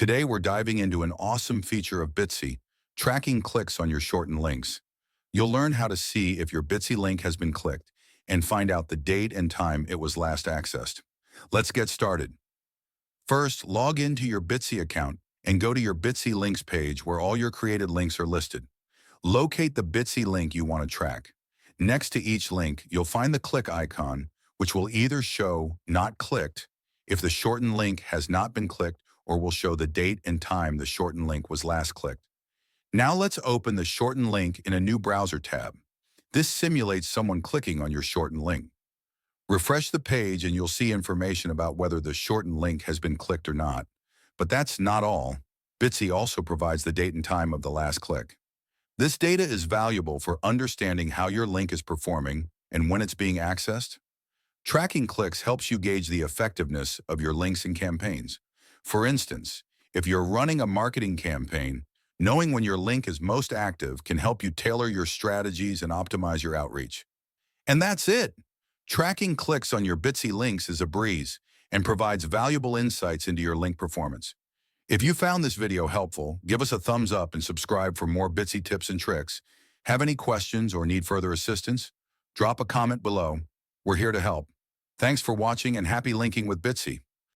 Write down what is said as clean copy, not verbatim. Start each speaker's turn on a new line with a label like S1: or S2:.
S1: Today, we're diving into an awesome feature of Bitsy, tracking clicks on your shortened links. You'll learn how to see if your Bitsy link has been clicked and find out the date and time it was last accessed. Let's get started. First, log into your Bitsy account and go to your Bitsy Links page where all your created links are listed. Locate the Bitsy link you want to track. Next to each link, you'll find the click icon, which will either show not clicked if the shortened link has not been clicked, or will show the date and time the shortened link was last clicked. Now let's open the shortened link in a new browser tab. This simulates someone clicking on your shortened link. Refresh the page and you'll see information about whether the shortened link has been clicked or not. But that's not all. Bitsy also provides the date and time of the last click. This data is valuable for understanding how your link is performing and when it's being accessed. Tracking clicks helps you gauge the effectiveness of your links and campaigns. For instance, if you're running a marketing campaign, knowing when your link is most active can help you tailor your strategies and optimize your outreach. And that's it. Tracking clicks on your Bitsy links is a breeze and provides valuable insights into your link performance. If you found this video helpful, give us a thumbs up and subscribe for more Bitsy tips and tricks. Have any questions or need further assistance? Drop a comment below. We're here to help. Thanks for watching and happy linking with Bitsy.